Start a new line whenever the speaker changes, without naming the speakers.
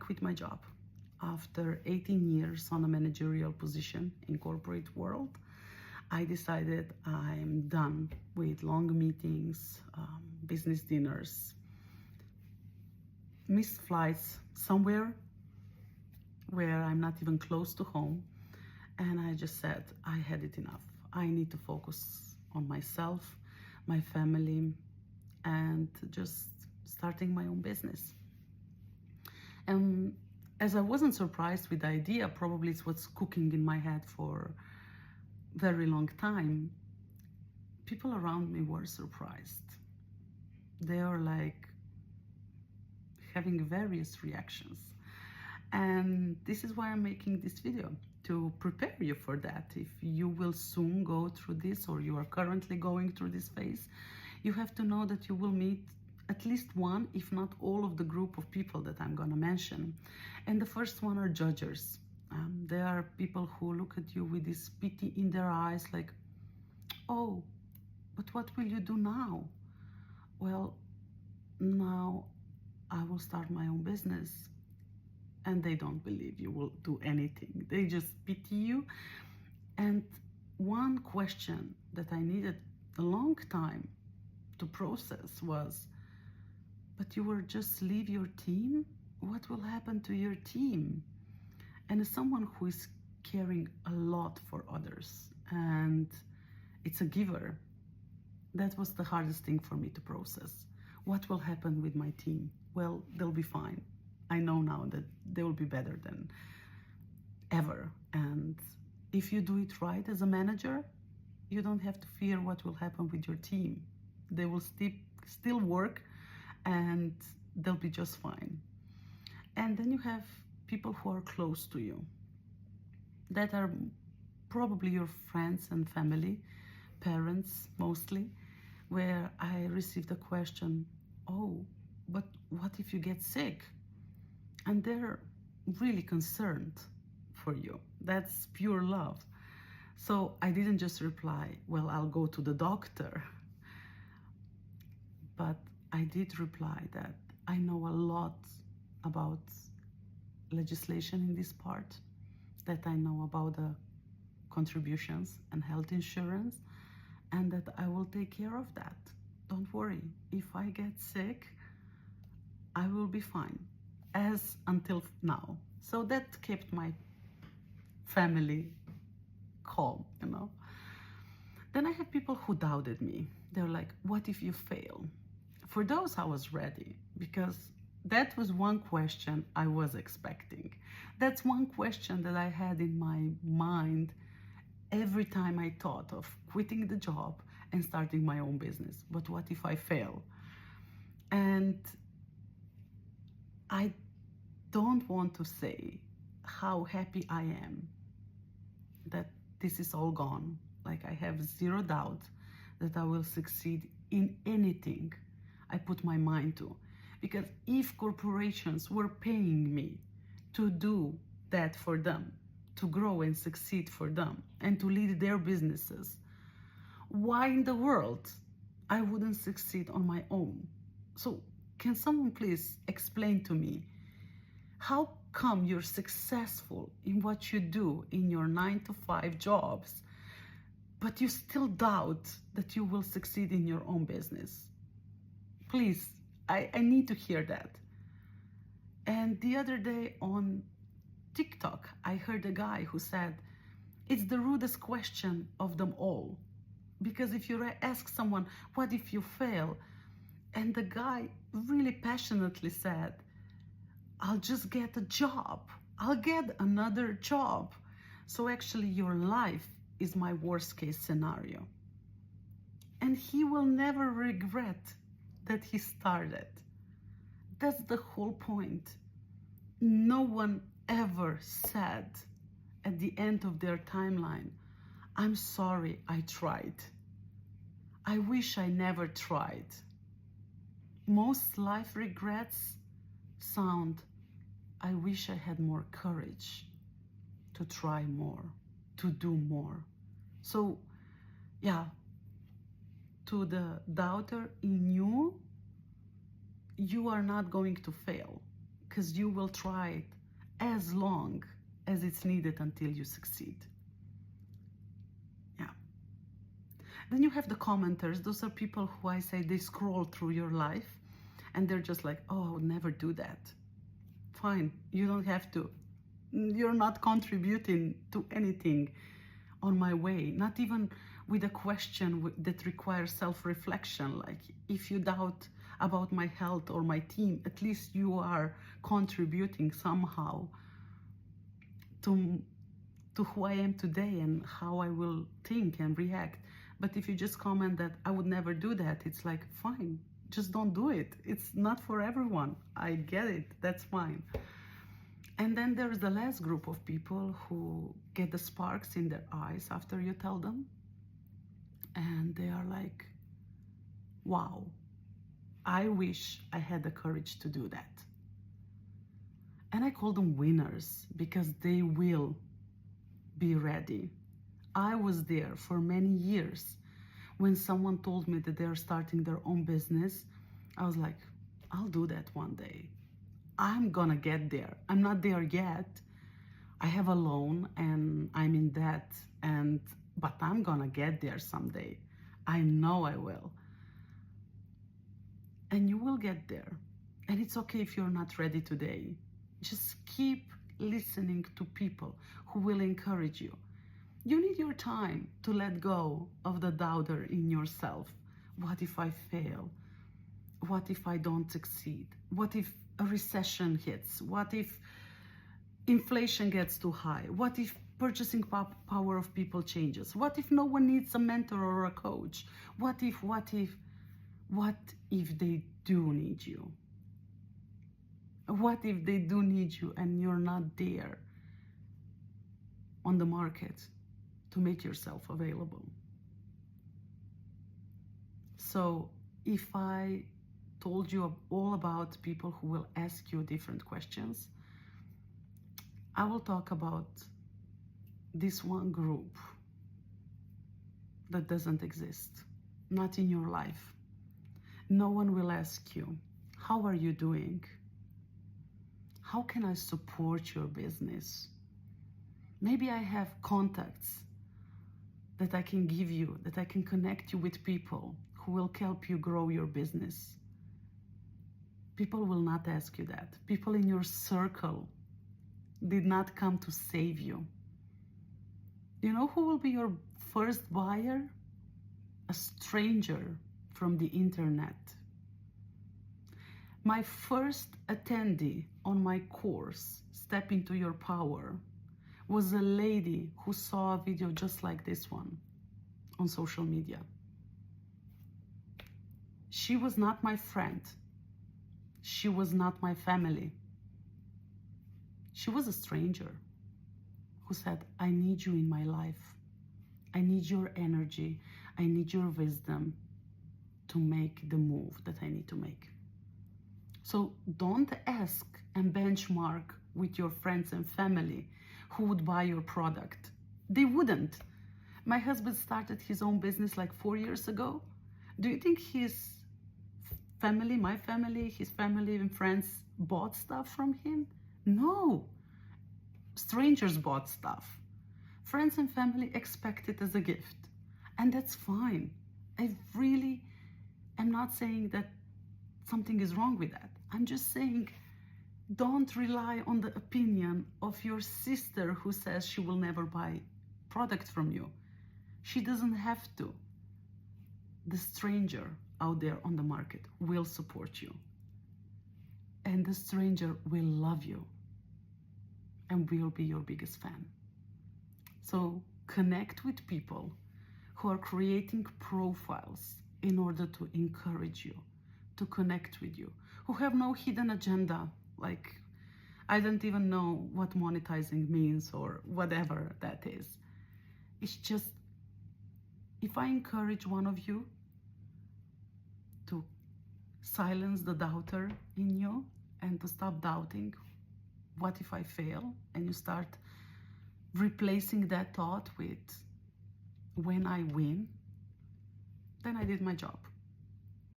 quit my job. After 18 years on a managerial position in corporate world, I decided I'm done with long meetings, business dinners, missed flights somewhere where I'm not even close to home. And I just said, I had it enough. I need to focus on myself, my family, and just starting my own business. And as I wasn't surprised with the idea, probably it's what's cooking in my head for a very long time, people around me were surprised. They were like having various reactions. And this is why I'm making this video, to prepare you for that. If you will soon go through this, or you are currently going through this phase, you have to know that you will meet at least one, if not all, of the group of people that I'm gonna mention. And the first one are judges. They are people who look at you with this pity in their eyes, like, oh, but what will you do now? Well, now I will start my own business. And they don't believe you will do anything. They just pity you. And one question that I needed a long time to process was, but you will just leave your team? What will happen to your team? And as someone who is caring a lot for others, and it's a giver, that was the hardest thing for me to process. What will happen with my team? Well, they'll be fine. I know now that they will be better than ever. And if you do it right as a manager, you don't have to fear what will happen with your team. They will still work, and they'll be just fine. And then you have people who are close to you, that are probably your friends and family, parents mostly, where I received a question, oh, but what if you get sick? And they're really concerned for you. That's pure love. So I didn't just reply, well, I'll go to the doctor. But I did reply that I know a lot about legislation in this part, that I know about the contributions and health insurance, and that I will take care of that. Don't worry, if I get sick, I will be fine, as until now. So that kept my family calm, you know. Then I have people who doubted me. They're like, what if you fail? For those, I was ready, because that was one question I was expecting. That's one question that I had in my mind every time I thought of quitting the job and starting my own business. But what if I fail? And I don't want to say how happy I am that this is all gone. Like, I have zero doubt that I will succeed in anything I put my mind to. Because if corporations were paying me to do that for them, to grow and succeed for them, and to lead their businesses, why in the world I wouldn't succeed on my own? So can someone please explain to me, how come you're successful in what you do in your 9-to-5 jobs, but you still doubt that you will succeed in your own business? Please, I need to hear that. And the other day on TikTok, I heard a guy who said, it's the rudest question of them all. Because if you ask someone, what if you fail? And the guy really passionately said, I'll just get a job. I'll get another job. So actually your life is my worst case scenario. And he will never regret that he started. That's the whole point. No one ever said at the end of their timeline, I'm sorry I tried. I wish I never tried. Most life regrets sound, I wish I had more courage to try more, to do more. So yeah, to the doubter in you, you are not going to fail, because you will try it as long as it's needed until you succeed. Yeah. Then you have the commenters. Those are people who I say they scroll through your life and they're just like, oh, I would never do that. Fine, you don't have to. You're not contributing to anything on my way, not even with a question that requires self-reflection. Like, if you doubt about my health or my team, at least you are contributing somehow to who I am today and how I will think and react. But if you just comment that I would never do that, it's like, fine, just don't do it. It's not for everyone. I get it. That's fine. And then there's the last group of people who get the sparks in their eyes after you tell them. And they are like, wow, I wish I had the courage to do that. And I call them winners because they will be ready. I was there for many years. When someone told me that they're starting their own business, I was like, I'll do that one day. I'm gonna get there. I'm not there yet. I have a loan and I'm in debt, but I'm gonna get there someday. I know I will. And you will get there. And it's okay if you're not ready today. Just keep listening to people who will encourage you. You need your time to let go of the doubter in yourself. What if I fail? What if I don't succeed? What if a recession hits? What if inflation gets too high? What if purchasing power of people changes? What if no one needs a mentor or a coach? What if they do need you? What if they do need you and you're not there on the market to make yourself available? So if I told you all about people who will ask you different questions, I will talk about this one group that doesn't exist, not in your life. No one will ask you, how are you doing? How can I support your business? Maybe I have contacts that I can give you, that I can connect you with people who will help you grow your business. People will not ask you that. People in your circle did not come to save you. You know who will be your first buyer? A stranger from the internet. My first attendee on my course, Step Into Your Power, was a lady who saw a video just like this one on social media. She was not my friend. She was not my family. She was a stranger who said, I need you in my life. I need your energy. I need your wisdom to make the move that I need to make. So don't ask and benchmark with your friends and family who would buy your product. They wouldn't. My husband started his own business like 4 years ago. Do you think his family, my family, his family and friends bought stuff from him? No. Strangers bought stuff. Friends and family expect it as a gift. And that's fine. I really am not saying that something is wrong with that. I'm just saying, don't rely on the opinion of your sister who says she will never buy product from you. She doesn't have to. The stranger out there on the market will support you. And the stranger will love you and will be your biggest fan. So connect with people who are creating profiles in order to encourage you, to connect with you, who have no hidden agenda, like I don't even know what monetizing means or whatever that is. It's just, if I encourage one of you to silence the doubter in you and to stop doubting, what if I fail? And you start replacing that thought with when I win, then I did my job.